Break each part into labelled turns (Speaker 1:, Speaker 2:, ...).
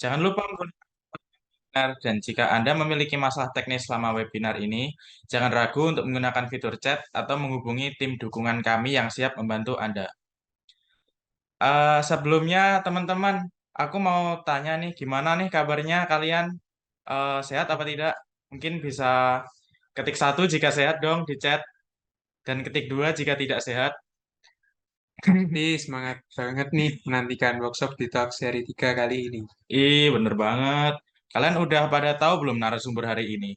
Speaker 1: Jangan lupa menggunakan webinar dan jika Anda memiliki masalah teknis selama webinar ini, jangan ragu untuk menggunakan fitur chat atau menghubungi tim dukungan kami yang siap membantu Anda. Sebelumnya, teman-teman, aku mau tanya nih, gimana nih kabarnya kalian? Sehat apa tidak? Mungkin bisa ketik satu jika sehat dong di chat, dan ketik dua jika tidak sehat.
Speaker 2: Ini semangat banget nih menantikan workshop Detox seri 3 kali ini.
Speaker 1: Ih, bener banget. Kalian udah pada tahu belum narasumber hari ini?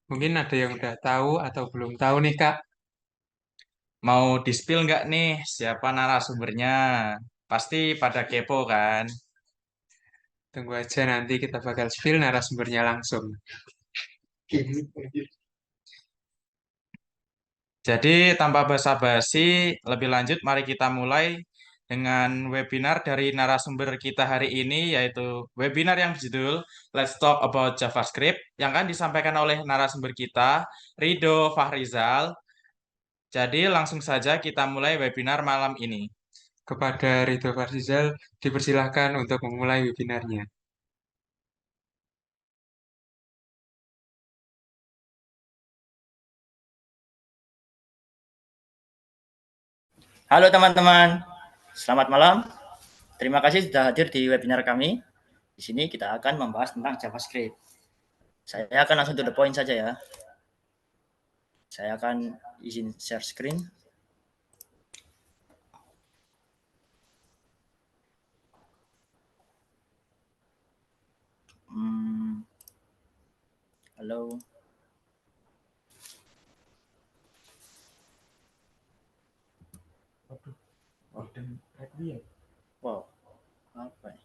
Speaker 2: Mungkin ada yang udah tahu atau belum tahu nih Kak.
Speaker 1: Mau di-spill nggak nih siapa narasumbernya? Pasti pada kepo kan?
Speaker 2: Tunggu aja nanti kita bakal spill narasumbernya langsung.
Speaker 1: Jadi tanpa basa-basi, lebih lanjut mari kita mulai dengan webinar dari narasumber kita hari ini, yaitu webinar yang berjudul Let's Talk About JavaScript, yang akan disampaikan oleh narasumber kita, Rido Fahrizal. Jadi langsung saja kita mulai webinar malam ini.
Speaker 2: Kepada Ridho Farzizal, dipersilahkan untuk memulai webinarnya.
Speaker 3: Halo teman-teman, selamat malam. Terima kasih sudah hadir di webinar kami. Di sini kita akan membahas tentang JavaScript. Saya akan langsung to the point saja ya. Saya akan izin share screen. Halo. Wow, apa ya?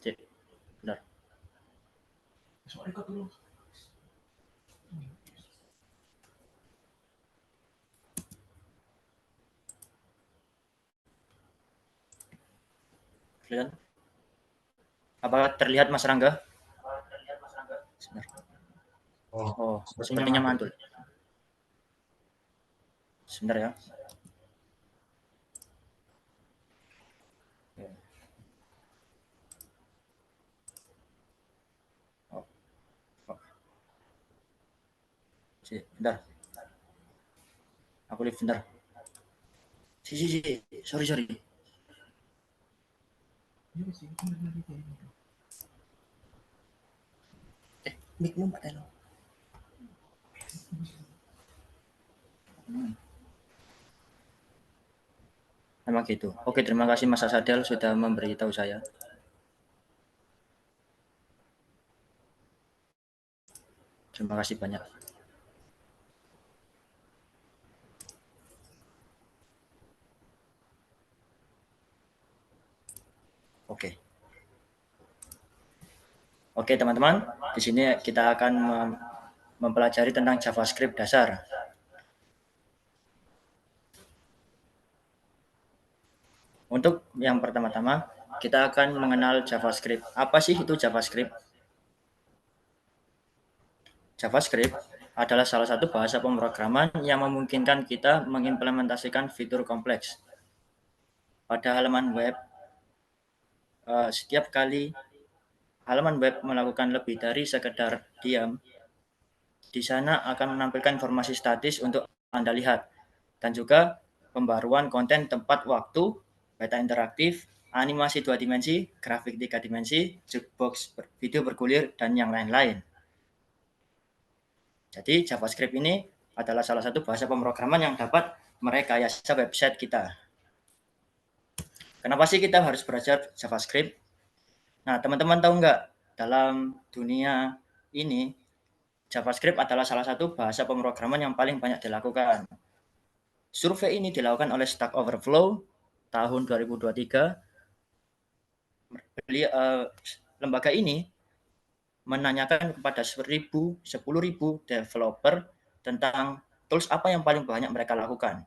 Speaker 3: Cek, benar. Kelihatan? Apakah terlihat Mas Rangga? Sebentar. Oh, sepertinya mantul. Sebentar ya. Oh, oh. Bentar. Aku lihat bentar. Si. Sorry. Mic lu pada lo. Memang gitu. Oke, terima kasih Mas Asadel sudah memberitahu saya. Terima kasih banyak. Oke. Oke, teman-teman. Di sini kita akan mempelajari tentang JavaScript dasar. Untuk yang pertama-tama, kita akan mengenal JavaScript. Apa sih itu JavaScript? JavaScript adalah salah satu bahasa pemrograman yang memungkinkan kita mengimplementasikan fitur kompleks. Pada halaman web, setiap kali halaman web melakukan lebih dari sekedar diam, di sana akan menampilkan informasi statis untuk Anda lihat. Dan juga pembaruan konten tempat waktu, peta interaktif, animasi 2 dimensi, grafik 3 dimensi, jukebox video bergulir, dan yang lain-lain. Jadi JavaScript ini adalah salah satu bahasa pemrograman yang dapat merekayasa website kita. Kenapa sih kita harus belajar JavaScript? Nah, teman-teman tahu nggak, dalam dunia ini, JavaScript adalah salah satu bahasa pemrograman yang paling banyak dilakukan. Survei ini dilakukan oleh Stack Overflow tahun 2023. Lembaga ini menanyakan kepada 10.000 developer tentang tools apa yang paling banyak mereka lakukan.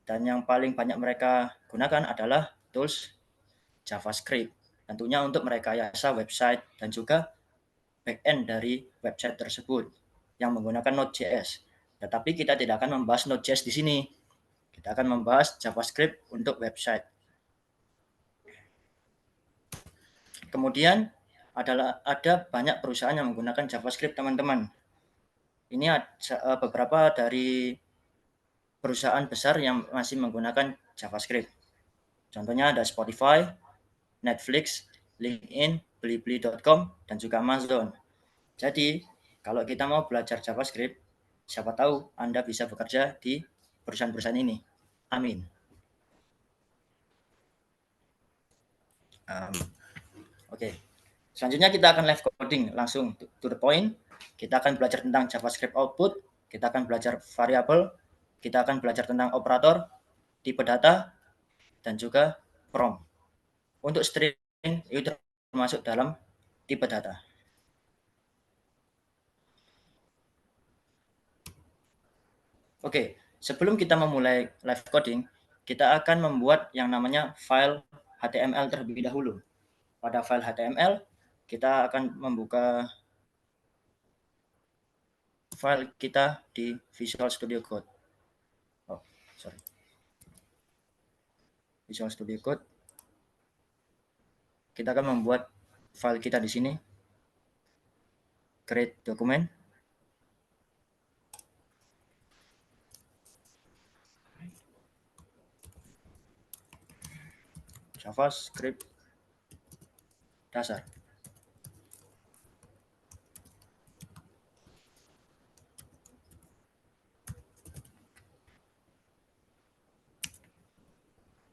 Speaker 3: Dan yang paling banyak mereka gunakan adalah tools JavaScript. Tentunya untuk merekayasa website dan juga backend dari website tersebut yang menggunakan Node.js. Tetapi kita tidak akan membahas Node.js di sini. Kita akan membahas JavaScript untuk website. Kemudian ada banyak perusahaan yang menggunakan JavaScript, teman-teman. Ini beberapa dari perusahaan besar yang masih menggunakan JavaScript. Contohnya ada Spotify, Netflix, LinkedIn, Blibli.com, dan juga Amazon. Jadi, kalau kita mau belajar JavaScript, siapa tahu Anda bisa bekerja di perusahaan-perusahaan ini. Amin. Oke. Selanjutnya kita akan live coding, langsung to the point. Kita akan belajar tentang JavaScript output, kita akan belajar variabel, kita akan belajar tentang operator, tipe data, dan juga prompt. Untuk string itu termasuk dalam tipe data. Oke, sebelum kita memulai live coding, kita akan membuat yang namanya file HTML terlebih dahulu. Pada file HTML, kita akan membuka file kita di Visual Studio Code. Oh, sorry. Visual Studio Code. Kita akan membuat file kita di sini. Create document. JavaScript dasar.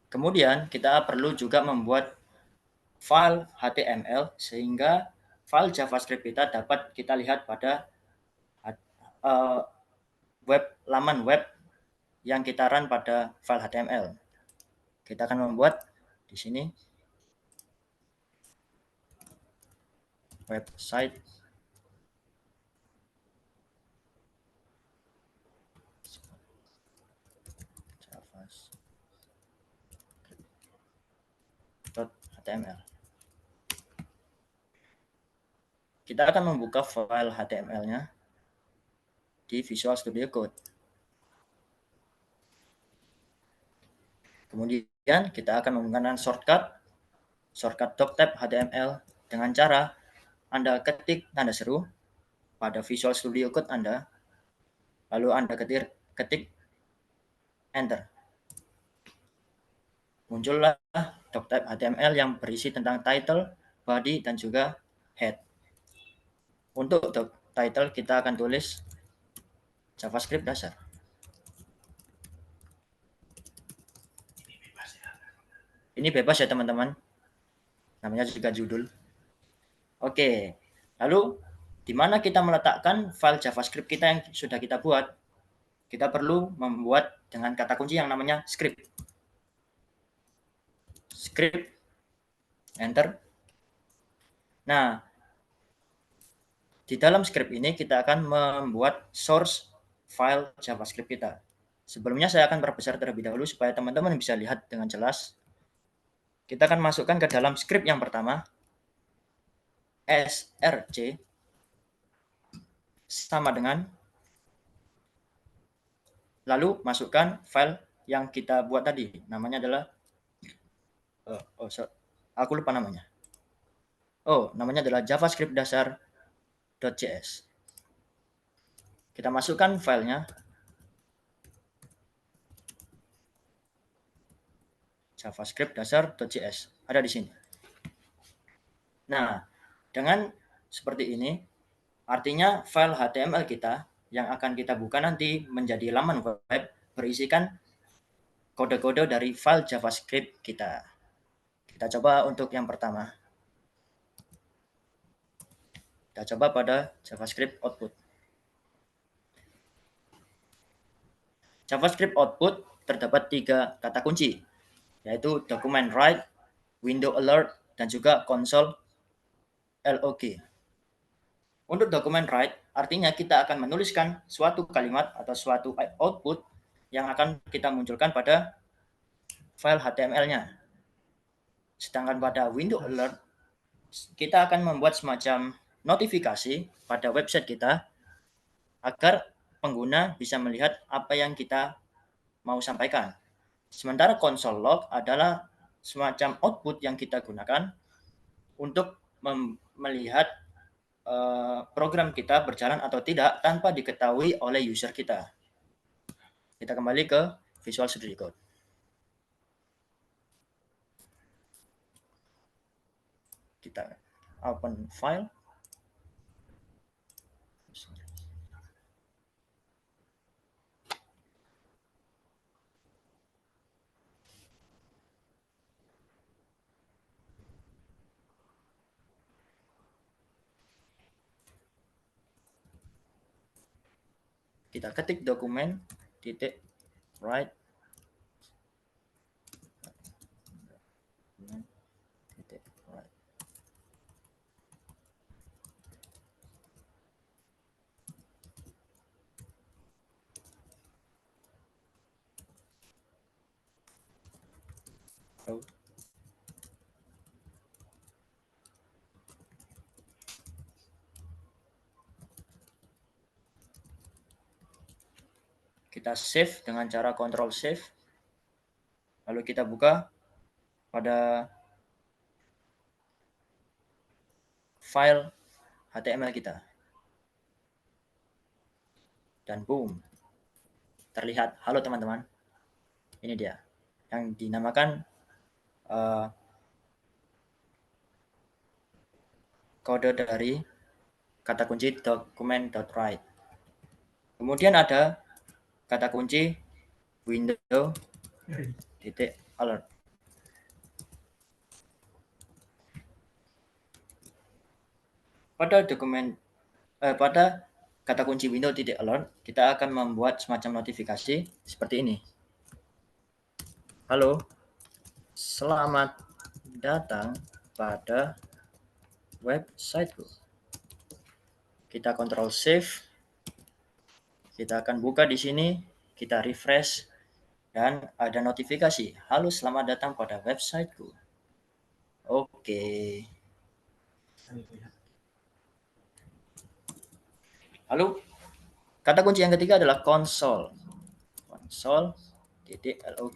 Speaker 3: Kemudian kita perlu juga membuat file HTML sehingga file JavaScript kita dapat kita lihat pada laman web yang kita run pada file HTML. Kita akan membuat di sini website JavaScript.html. Kita akan membuka file HTML-nya di Visual Studio Code. Kemudian kita akan menggunakan shortcut doctype HTML dengan cara Anda ketik tanda seru pada Visual Studio Code Anda, lalu Anda ketik Enter. Muncullah doctype HTML yang berisi tentang title, body, dan juga head. Untuk title kita akan tulis JavaScript dasar. Ini bebas ya teman-teman. Namanya juga judul. Oke. Lalu di mana kita meletakkan file JavaScript kita yang sudah kita buat? Kita perlu membuat dengan kata kunci yang namanya script. Script. Enter. Nah, di dalam script ini kita akan membuat source file JavaScript kita. Sebelumnya saya akan perbesar terlebih dahulu supaya teman-teman bisa lihat dengan jelas. Kita akan masukkan ke dalam script yang pertama, src sama dengan, lalu masukkan file yang kita buat tadi. Namanya adalah, aku lupa namanya. Namanya adalah JavaScript dasar.js. Kita masukkan filenya. JavaScript dasar.js. Ada di sini. Nah, dengan seperti ini, artinya file HTML kita yang akan kita buka nanti menjadi laman web berisikan kode-kode dari file JavaScript kita. Kita coba untuk yang pertama. Kita coba pada JavaScript output. JavaScript output terdapat 3 kata kunci, yaitu document write, window alert, dan juga console log. Untuk document write, artinya kita akan menuliskan suatu kalimat atau suatu output yang akan kita munculkan pada file HTML-nya. Sedangkan pada window alert, kita akan membuat semacam notifikasi pada website kita agar pengguna bisa melihat apa yang kita mau sampaikan. Sementara console log adalah semacam output yang kita gunakan untuk melihat program kita berjalan atau tidak tanpa diketahui oleh user kita. Kita kembali ke Visual Studio Code. Kita open file. Kita ketik dokumen titik write titik write. Oh. Kita save dengan cara Ctrl save. Lalu kita buka pada file HTML kita. Dan boom. Terlihat, halo teman-teman. Ini dia. Yang dinamakan kode dari kata kunci document.write. Kemudian ada kata kunci window titik alert. Pada kata kunci window titik alert, kita akan membuat semacam notifikasi seperti ini. Halo, selamat datang pada websiteku. Kita Ctrl save. Kita akan buka di sini, kita refresh, dan ada notifikasi. Halo, selamat datang pada websiteku. Oke. Lalu, kata kunci yang ketiga adalah console. Console, titik log.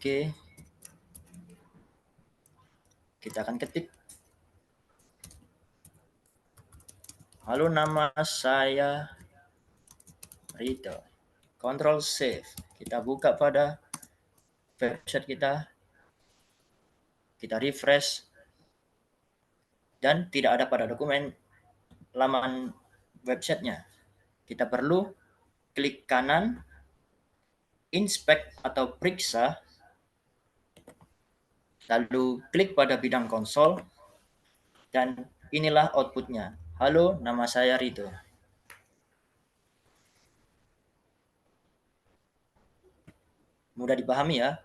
Speaker 3: Kita akan ketik. Halo, nama saya Rito. Ctrl save. Kita buka pada website kita. Kita refresh. Dan tidak ada pada dokumen laman websitenya. Kita perlu klik kanan, inspect atau periksa, lalu klik pada bidang konsol, dan inilah outputnya. Halo, nama saya Rito. Mudah dipahami ya.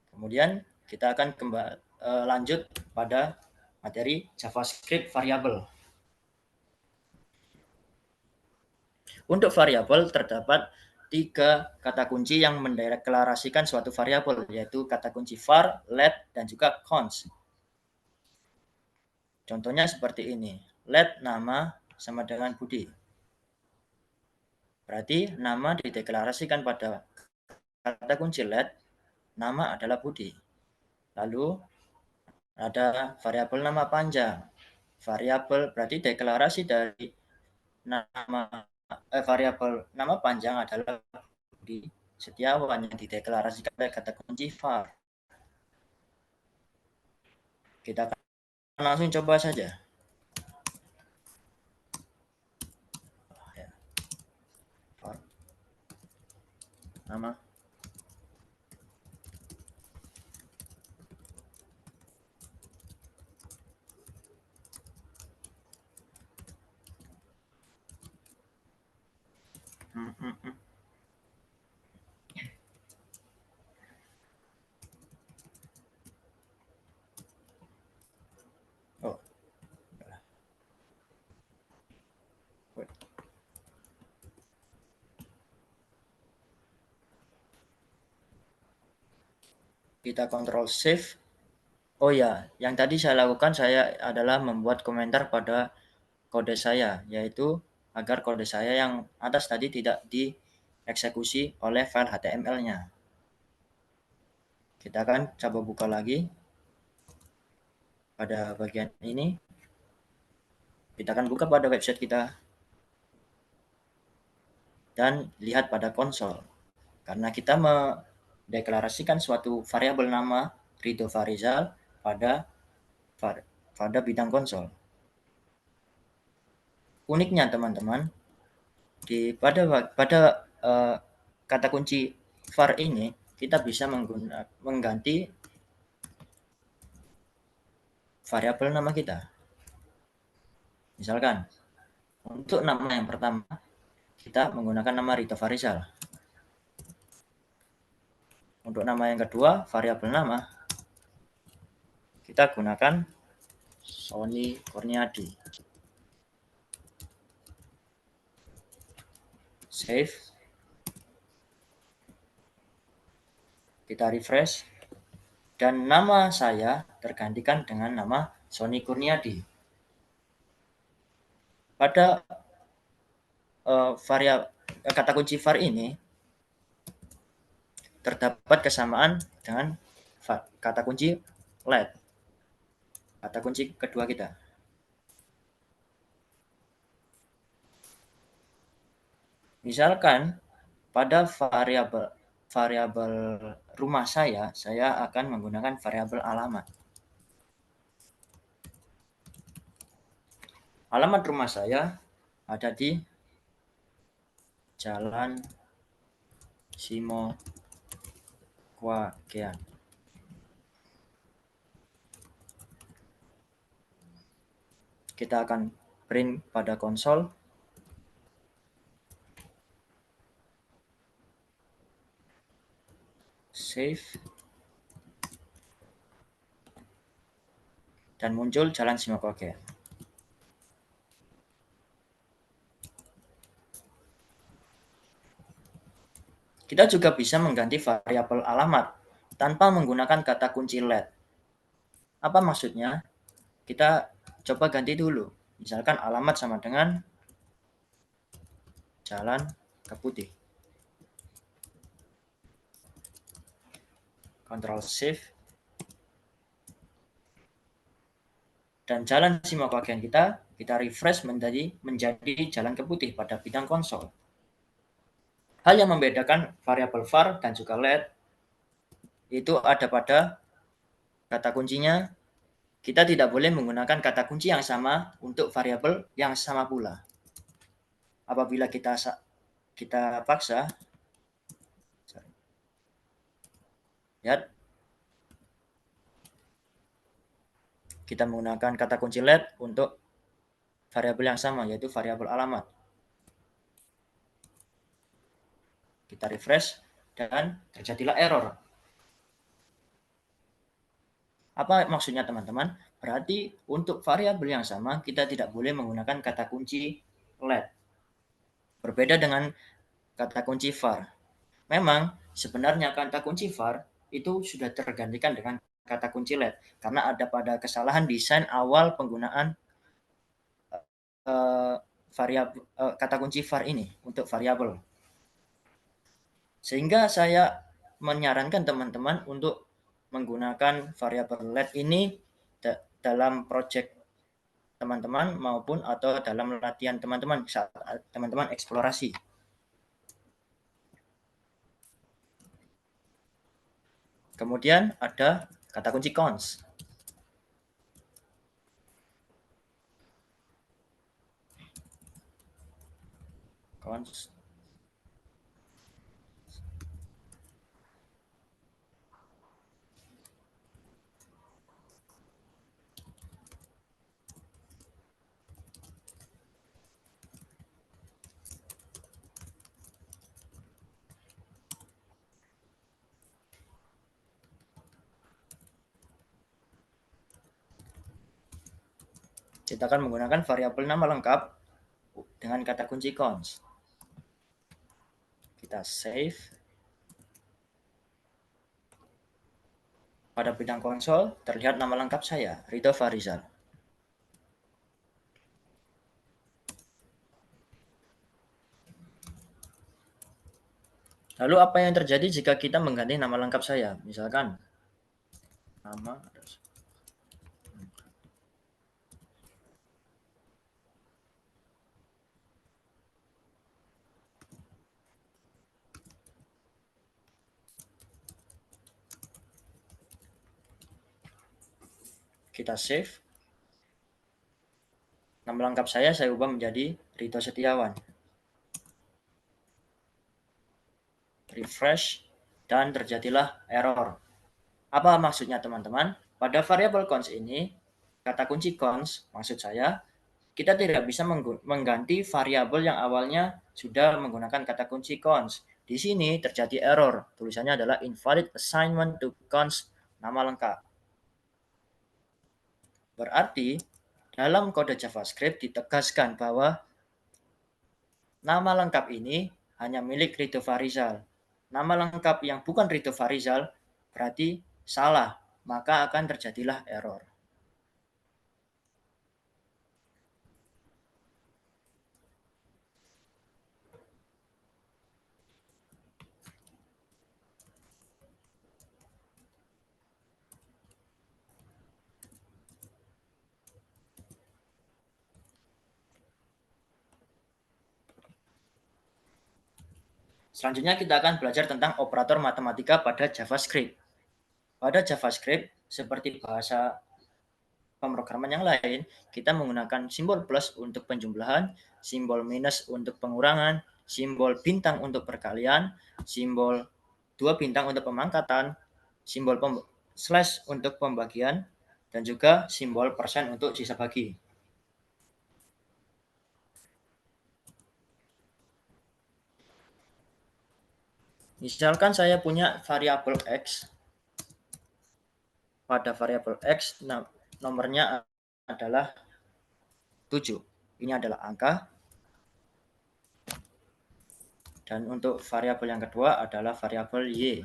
Speaker 3: Kemudian kita akan lanjut pada materi JavaScript variabel. Untuk variabel terdapat 3 kata kunci yang mendeklarasikan suatu variabel, yaitu kata kunci var, let, dan juga const. Contohnya seperti ini. Let nama sama dengan Budi. Berarti nama dideklarasikan pada kata kunci let, nama adalah Budi. Lalu ada variabel nama panjang. Variabel berarti deklarasi dari variabel nama panjang adalah Budi Setiawan yang dideklarasikan pada kata kunci var. Kita akan langsung coba saja. Var. Nama. Oh. Kita Ctrl save. Oh ya, yang tadi saya lakukan adalah membuat komentar pada kode saya, yaitu agar kode saya yang atas tadi tidak dieksekusi oleh file HTML-nya. Kita akan coba buka lagi pada bagian ini. Kita akan buka pada website kita dan lihat pada konsol. Karena kita mendeklarasikan suatu variabel nama Ridho Farizal pada bidang konsol. Uniknya teman-teman, pada kata kunci var ini kita bisa mengganti variabel nama kita. Misalkan untuk nama yang pertama kita menggunakan nama Ridho Farizal. Untuk nama yang kedua, variabel nama kita gunakan Sony Kurniadi. Save. Kita refresh. Dan nama saya tergantikan dengan nama Sony Kurniadi. Pada kata kunci var ini terdapat kesamaan dengan kata kunci LED, kata kunci kedua kita. Misalkan pada variabel rumah saya akan menggunakan variabel alamat. Alamat rumah saya ada di Jalan Simo Kwagean. Kita akan print pada konsol. Save. Dan muncul Jalan Simo Kwagean. Kita juga bisa mengganti variabel alamat tanpa menggunakan kata kunci LED. Apa maksudnya? Kita coba ganti dulu. Misalkan alamat sama dengan Jalan Keputih. Ctrl Shift. Dan Jalan Simo Kwagean kita refresh menjadi Jalan Keputih pada bidang konsol. Hal yang membedakan variabel var dan juga LED itu ada pada kata kuncinya. Kita tidak boleh menggunakan kata kunci yang sama untuk variabel yang sama pula. Apabila kita paksa, lihat, kita menggunakan kata kunci LED untuk variabel yang sama, yaitu variabel alamat. Kita refresh dan terjadilah error. Apa maksudnya teman-teman? Berarti untuk variabel yang sama kita tidak boleh menggunakan kata kunci LED. Berbeda dengan kata kunci var. Memang sebenarnya kata kunci var itu sudah tergantikan dengan kata kunci LED karena ada pada kesalahan desain awal penggunaan kata kunci var ini untuk variabel. Sehingga saya menyarankan teman-teman untuk menggunakan variabel LED ini dalam project teman-teman maupun atau dalam latihan teman-teman saat teman-teman eksplorasi. Kemudian ada kata kunci cons. Cons. Kita akan menggunakan variabel nama lengkap dengan kata kunci cons. Kita save. Pada bidang konsol terlihat nama lengkap saya, Ridho Farizal. Lalu apa yang terjadi jika kita mengganti nama lengkap saya? Misalkan nama kita save. Nama lengkap saya ubah menjadi Rito Setiawan. Refresh dan terjadilah error. Apa maksudnya teman-teman? Pada variabel cons ini, kata kunci cons maksud saya, kita tidak bisa mengganti variabel yang awalnya sudah menggunakan kata kunci cons. Di sini terjadi error. Tulisannya adalah invalid assignment to cons nama lengkap. Berarti dalam kode JavaScript ditegaskan bahwa nama lengkap ini hanya milik Rido Farizal. Nama lengkap yang bukan Rido Farizal berarti salah, maka akan terjadilah error. Selanjutnya kita akan belajar tentang operator matematika pada JavaScript. Pada JavaScript, seperti bahasa pemrograman yang lain, kita menggunakan simbol plus untuk penjumlahan, simbol minus untuk pengurangan, simbol bintang untuk perkalian, simbol 2 bintang untuk pemangkatan, simbol slash untuk pembagian, dan juga simbol persen untuk sisa bagi. Misalkan saya punya variabel X. Pada variabel X, nomornya adalah 7. Ini adalah angka. Dan untuk variabel yang kedua adalah variabel Y.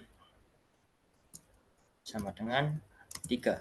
Speaker 3: Sama dengan 3.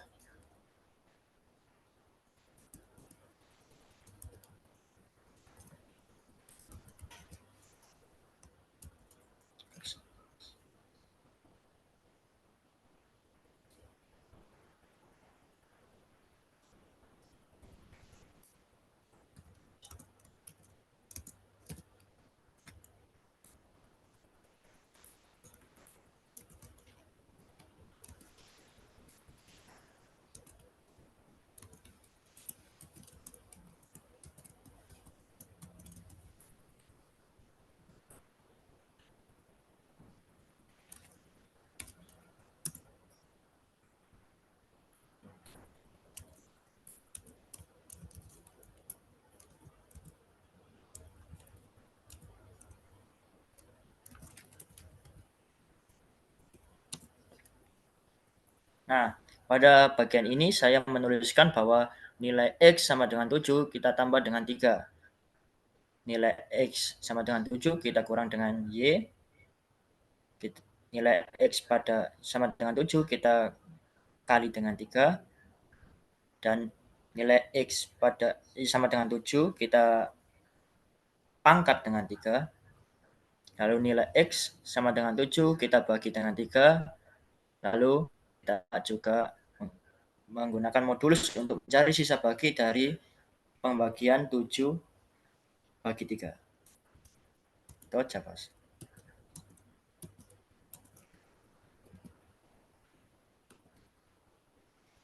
Speaker 3: Nah, pada bagian ini saya menuliskan bahwa nilai X sama dengan 7 kita tambah dengan 3. Nilai X sama dengan 7 kita kurang dengan Y. Nilai X pada sama dengan 7 kita kali dengan 3. Dan nilai X pada sama dengan 7 kita pangkat dengan 3. Lalu nilai X sama dengan 7 kita bagi dengan 3. Lalu kita juga menggunakan modulus untuk mencari sisa bagi dari pembagian 7 bagi 3. Itu aja, Mas.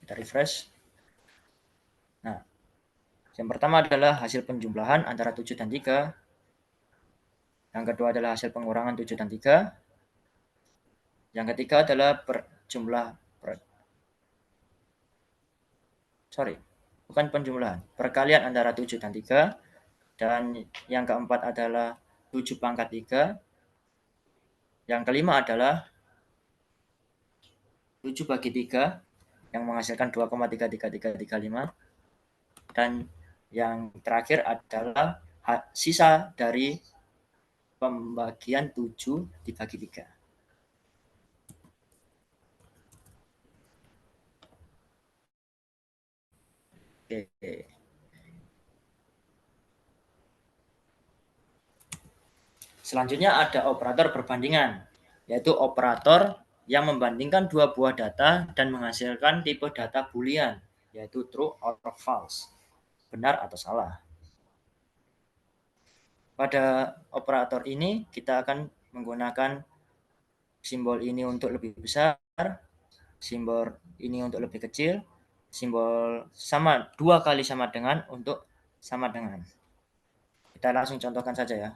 Speaker 3: Kita refresh. Nah, yang pertama adalah hasil penjumlahan antara 7 dan 3. Yang kedua adalah hasil pengurangan 7 dan 3. Yang ketiga adalah bukan penjumlahan, perkalian antara 7 dan 3. Dan yang keempat adalah 7 pangkat 3. Yang kelima adalah 7 bagi 3 yang menghasilkan 2,33335. Dan yang terakhir adalah sisa dari pembagian 7 dibagi 3. Oke. Selanjutnya ada operator perbandingan. yaitu operator yang membandingkan dua buah data dan menghasilkan tipe data boolean, yaitu true or false, benar atau salah. Pada operator ini kita akan menggunakan simbol ini untuk lebih besar, simbol ini untuk lebih kecil, simbol sama 2 kali sama dengan untuk sama dengan. Kita langsung contohkan saja ya.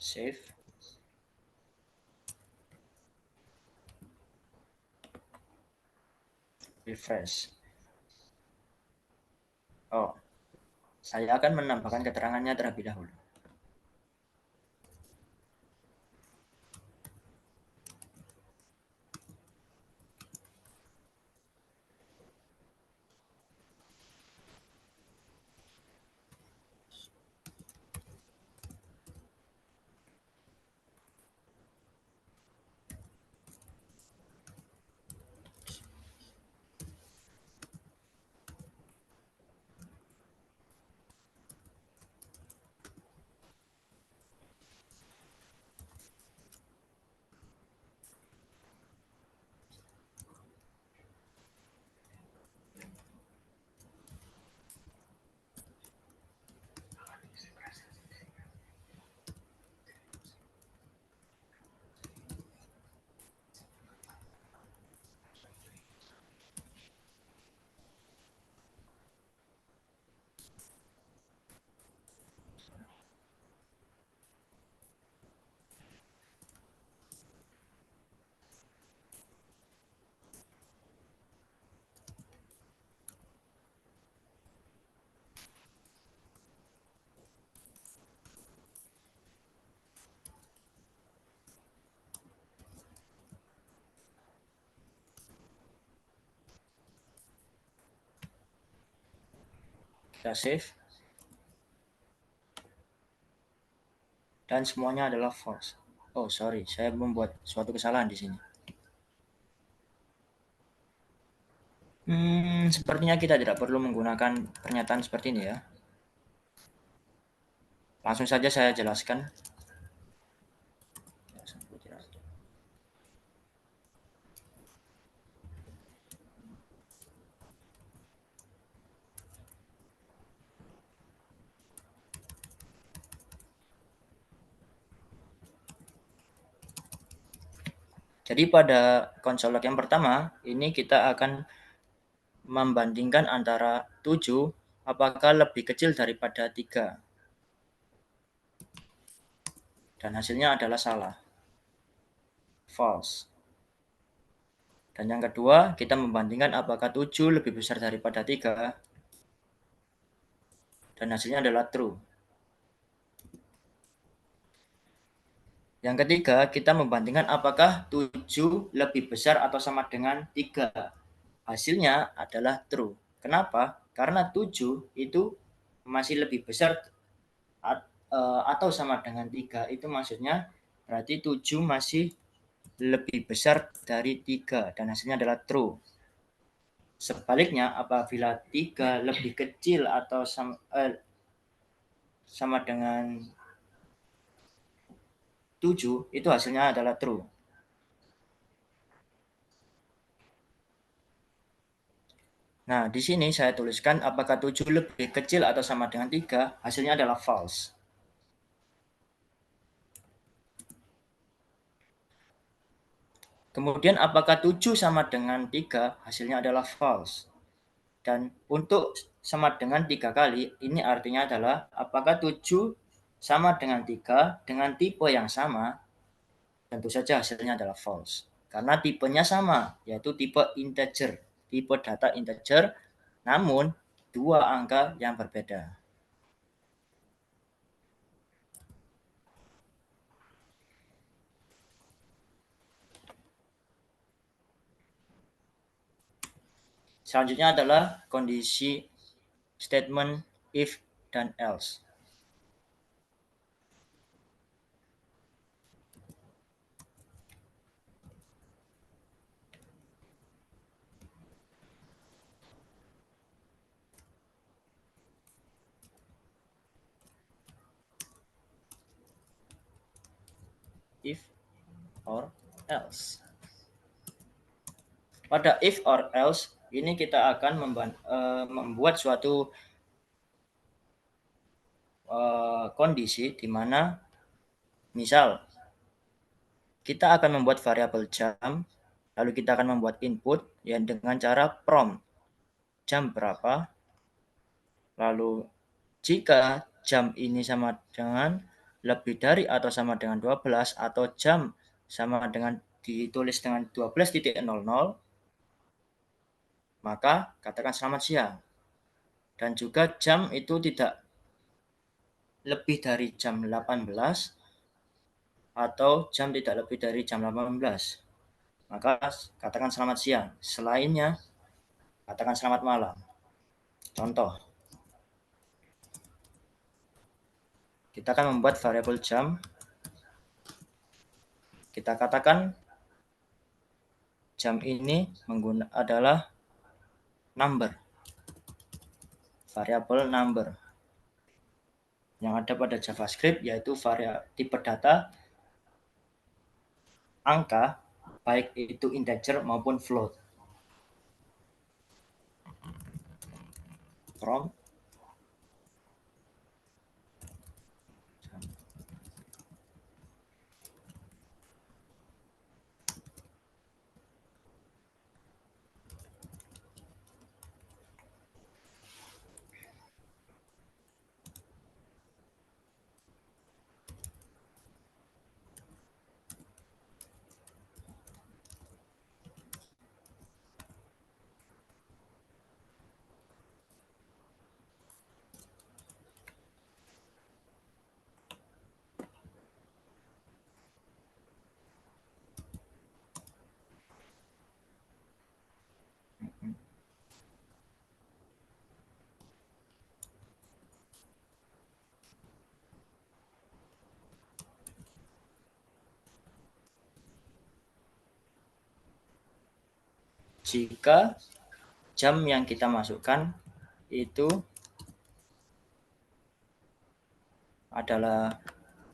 Speaker 3: Save. Refresh. Oh, saya akan menambahkan keterangannya terlebih dahulu. Kita save. Dan semuanya adalah false. Oh, sorry, saya membuat suatu kesalahan di sini. Sepertinya kita tidak perlu menggunakan pernyataan seperti ini ya. Langsung saja saya jelaskan. Jadi pada konsol log yang pertama, ini kita akan membandingkan antara 7 apakah lebih kecil daripada 3. Dan hasilnya adalah salah. False. Dan yang kedua, kita membandingkan apakah 7 lebih besar daripada 3. Dan hasilnya adalah true. Yang ketiga, kita membandingkan apakah 7 lebih besar atau sama dengan 3. Hasilnya adalah true. Kenapa? Karena 7 itu masih lebih besar atau sama dengan 3. Itu maksudnya berarti 7 masih lebih besar dari 3 dan hasilnya adalah true. Sebaliknya, apabila 3 lebih kecil atau sama dengan 7, itu hasilnya adalah true. Nah, di sini saya tuliskan apakah 7 lebih kecil atau sama dengan 3, hasilnya adalah false. Kemudian apakah 7 sama dengan 3, hasilnya adalah false. Dan untuk sama dengan 3 kali, ini artinya adalah apakah 7 sama dengan 3 dengan tipe yang sama, tentu saja hasilnya adalah false. Karena tipenya sama, yaitu tipe integer, tipe data integer, namun dua angka yang berbeda. Selanjutnya adalah kondisi statement if dan else. If or else. Pada if or else ini kita akan membuat suatu kondisi di mana misal kita akan membuat variabel jam, lalu kita akan membuat input yang dengan cara prompt jam berapa, lalu jika jam ini sama dengan lebih dari atau sama dengan 12 atau jam sama dengan ditulis dengan 12.00, maka katakan selamat siang. Dan juga jam itu tidak lebih dari jam 18 atau jam tidak lebih dari jam 18. Maka katakan selamat siang. Selainnya, katakan selamat malam. Contoh, kita akan membuat variabel jam. Kita katakan jam ini adalah number, variabel number yang ada pada JavaScript, yaitu tipe data angka, baik itu integer maupun float. From jika jam yang kita masukkan itu adalah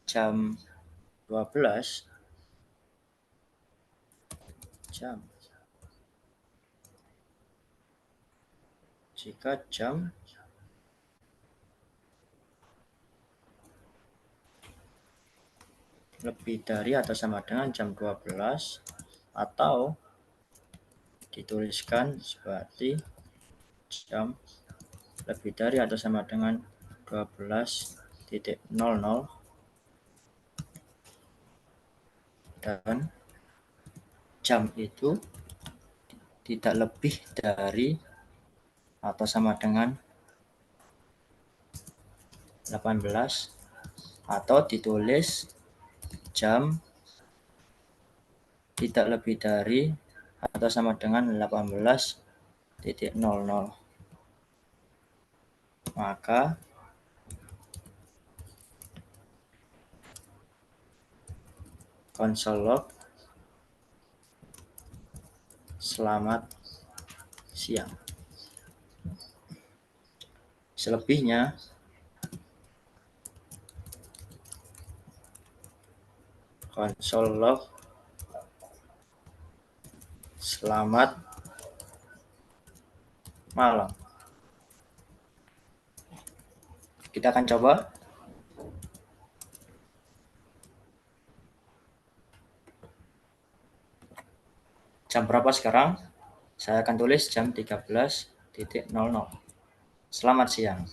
Speaker 3: jam 12 jam. Jika jam lebih dari atau sama dengan jam 12 atau dituliskan seperti jam lebih dari atau sama dengan 12.00 dan jam itu tidak lebih dari atau sama dengan 18 atau ditulis jam tidak lebih dari atau sama dengan 18.00, maka console log selamat siang. Selebihnya console log selamat malam. Kita akan coba. Jam berapa sekarang? Saya akan tulis jam 13.00. Selamat siang.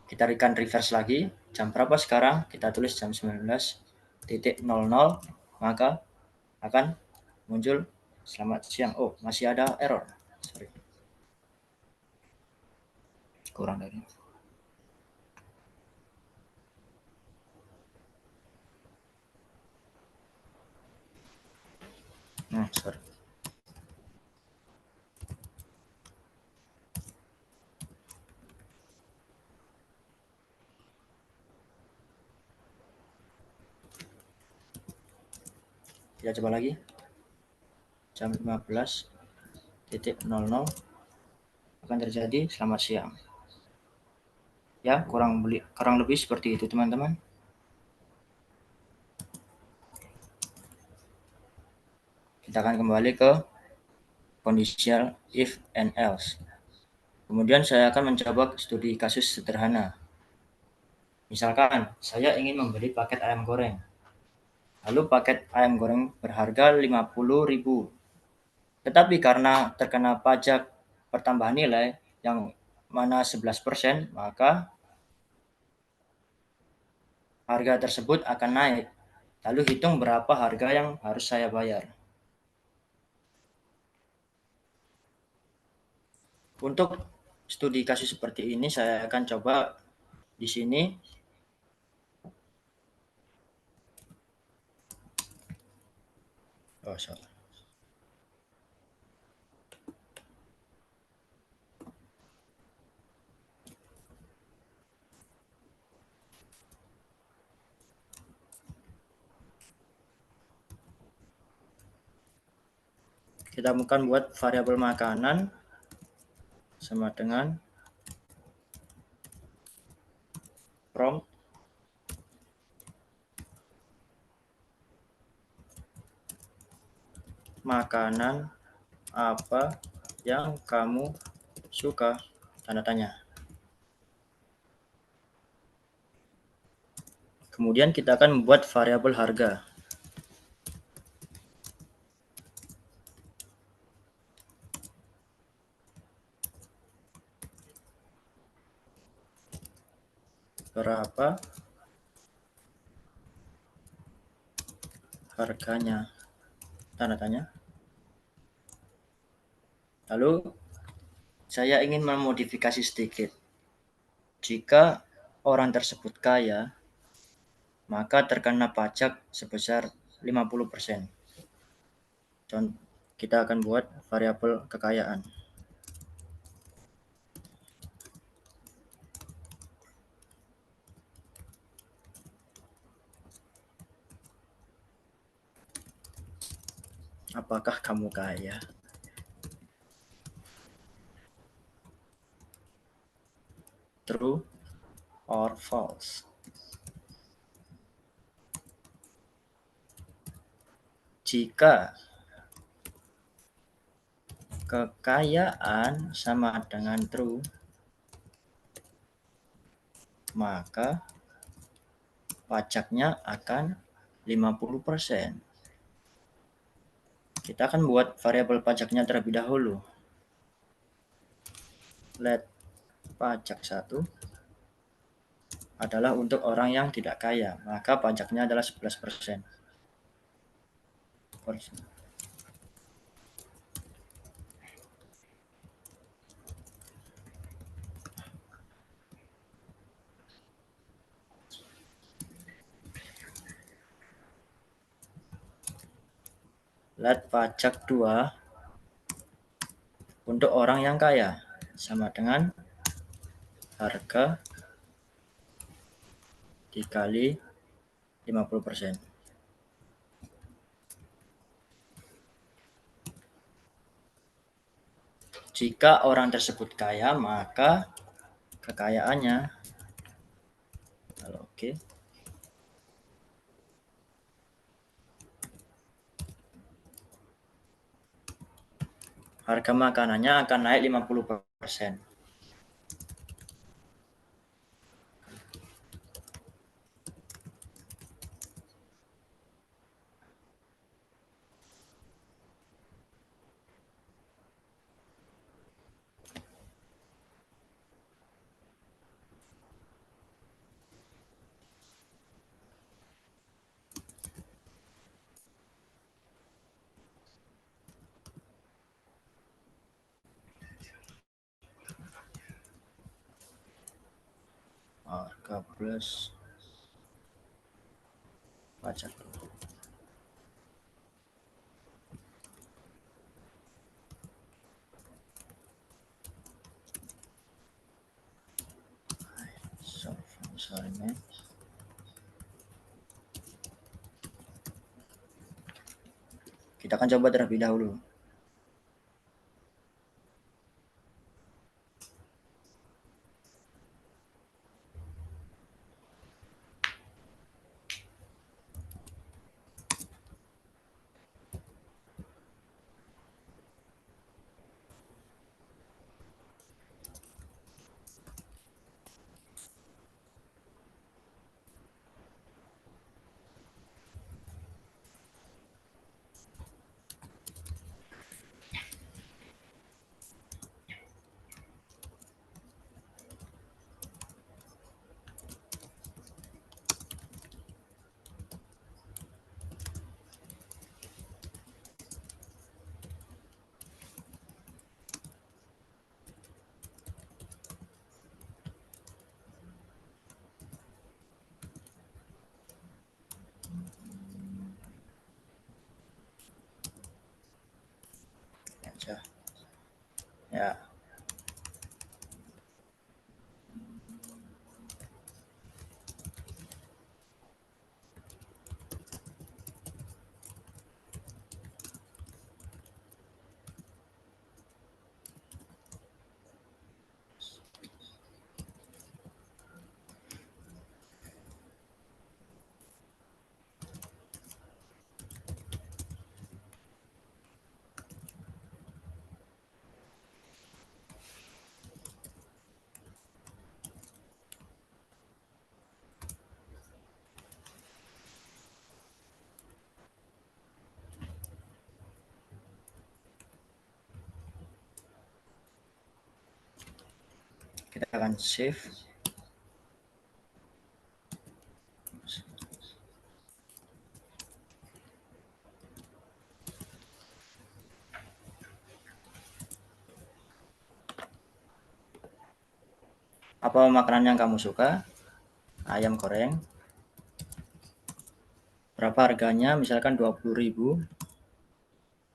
Speaker 3: Kita berikan reverse lagi. Jam berapa sekarang? Kita tulis jam 19.00. Maka akan muncul selamat siang. Oh, masih ada error. Sorry. Kurang dari. Sorry. Kita coba lagi. Jam 15.00 akan terjadi selamat siang. Ya, kurang lebih seperti itu, teman-teman. Kita akan kembali ke conditional if and else. Kemudian saya akan mencoba studi kasus sederhana. Misalkan, saya ingin membeli paket ayam goreng. Lalu paket ayam goreng berharga 50.000. Tetapi karena terkena pajak pertambahan nilai yang mana 11%, maka harga tersebut akan naik. Lalu hitung berapa harga yang harus saya bayar. Untuk studi kasus seperti ini saya akan coba di sini. Oh, salah. Kita akan buat variabel makanan sama dengan prompt makanan apa yang kamu suka, tanda tanya. Kemudian kita akan membuat variabel harga. Berapa harganya, tanda tanya. Lalu saya ingin memodifikasi sedikit. Jika orang tersebut kaya, maka terkena pajak sebesar 50%. Kita akan buat variabel kekayaan. Apakah kamu kaya? True or false? Jika kekayaan sama dengan true, maka pajaknya akan 50%. Kita akan buat variabel pajaknya terlebih dahulu. Let pajak 1 adalah untuk orang yang tidak kaya, maka pajaknya adalah 11%. Let pajak 2 untuk orang yang kaya sama dengan harga dikali 50%. Jika orang tersebut kaya, maka kekayaannya, oke. Harga makanannya akan naik 50%. harga plus pajak. Sorry, man. Kita akan coba terlebih dahulu. Aja. Ya. Kita akan save. Apa makanan yang kamu suka? Ayam goreng. Berapa harganya? Misalkan 20.000.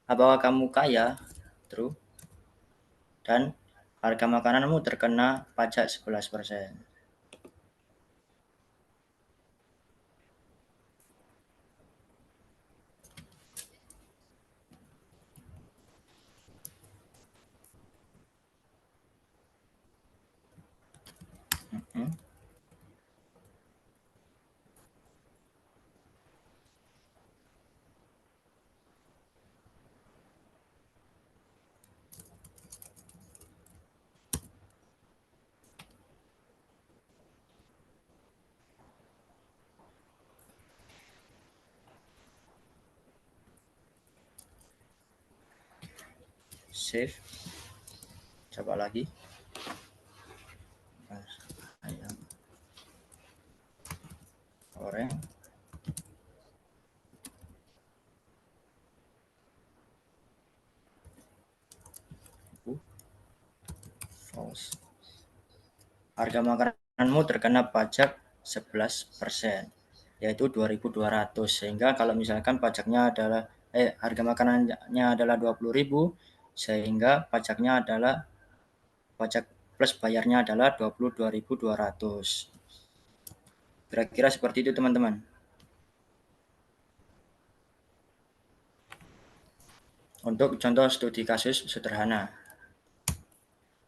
Speaker 3: Apakah kamu kaya? True. Dan harga makananmu terkena pajak 11%. Save. Coba lagi. Ayam goreng. False. Harga makananmu terkena pajak 11%, yaitu 2.200. Sehingga kalau misalkan pajaknya adalah harga makanannya adalah 20.000, sehingga pajaknya adalah pajak plus bayarnya adalah 22.200. Kira-kira seperti itu, teman-teman. Untuk contoh studi kasus sederhana.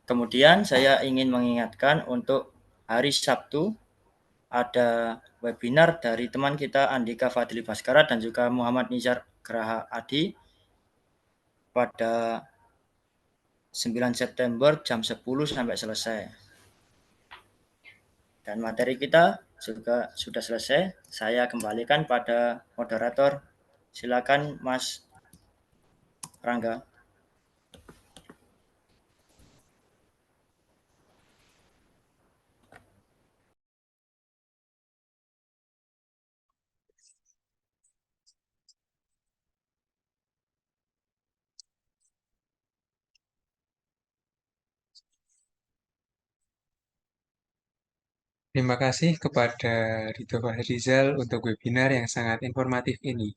Speaker 3: Kemudian saya ingin mengingatkan untuk hari Sabtu ada webinar dari teman kita Andika Fadli Baskara dan juga Muhammad Nizar Graha Adi pada 9 September jam 10 sampai selesai. Dan materi kita juga sudah selesai. Saya kembalikan pada moderator. Silakan Mas Rangga.
Speaker 2: Terima kasih kepada Ridho Rizal untuk webinar yang sangat informatif ini.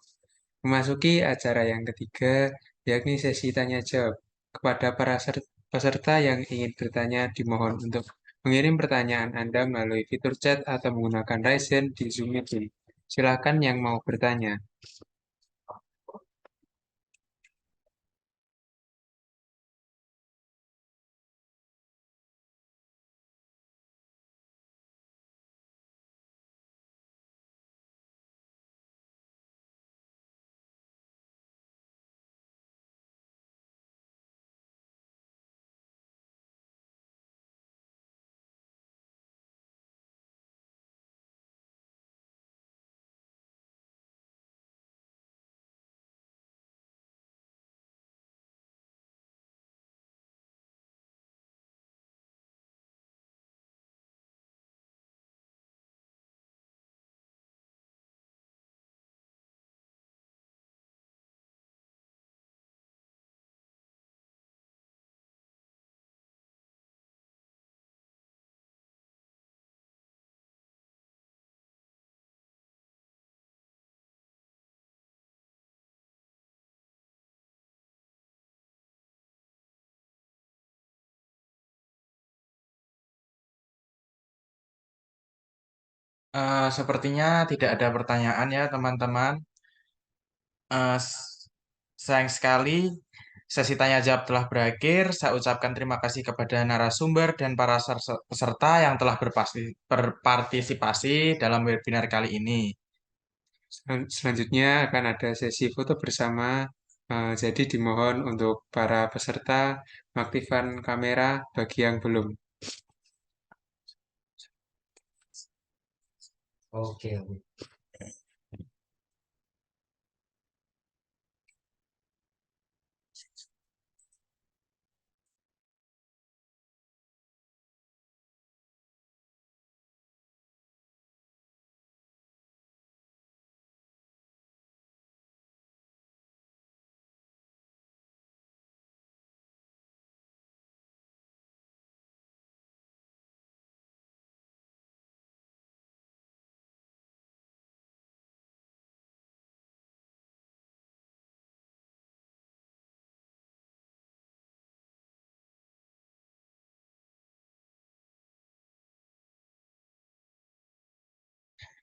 Speaker 2: Memasuki acara yang ketiga, yakni sesi tanya jawab. Kepada para peserta yang ingin bertanya, dimohon untuk mengirim pertanyaan Anda melalui fitur chat atau menggunakan raise hand di Zoom Meeting. Silakan yang mau bertanya.
Speaker 1: Sepertinya tidak ada pertanyaan ya teman-teman. Sayang sekali sesi tanya jawab telah berakhir. Saya ucapkan terima kasih kepada narasumber dan para peserta yang telah berpartisipasi dalam webinar kali ini.
Speaker 2: Selanjutnya akan ada sesi foto bersama. Jadi dimohon untuk para peserta mengaktifkan kamera bagi yang belum.
Speaker 3: Oke.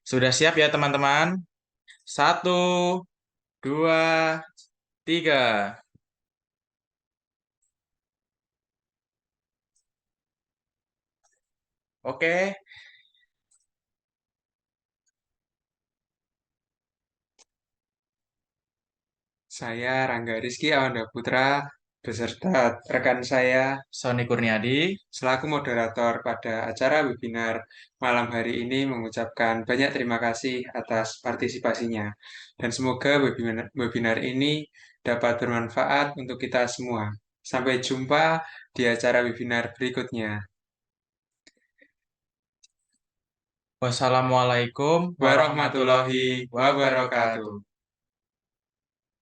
Speaker 1: Sudah siap ya teman-teman? 1, 2, 3. Oke.
Speaker 2: Saya Rangga Rizky Awanda Putra beserta rekan saya
Speaker 1: Sony Kurniadi.
Speaker 2: selaku moderator pada acara webinar malam hari ini mengucapkan banyak terima kasih atas partisipasinya. Dan semoga webinar ini dapat bermanfaat untuk kita semua. Sampai jumpa di acara webinar berikutnya.
Speaker 1: Wassalamualaikum warahmatullahi wabarakatuh.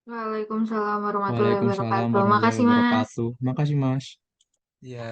Speaker 4: Waalaikumsalam warahmatullahi
Speaker 5: Waalaikumsalam
Speaker 4: wabarakatuh.
Speaker 5: warahmatullahi
Speaker 4: Makasih, Mas.
Speaker 5: wabarakatuh. Makasih, Mas.
Speaker 2: Ya.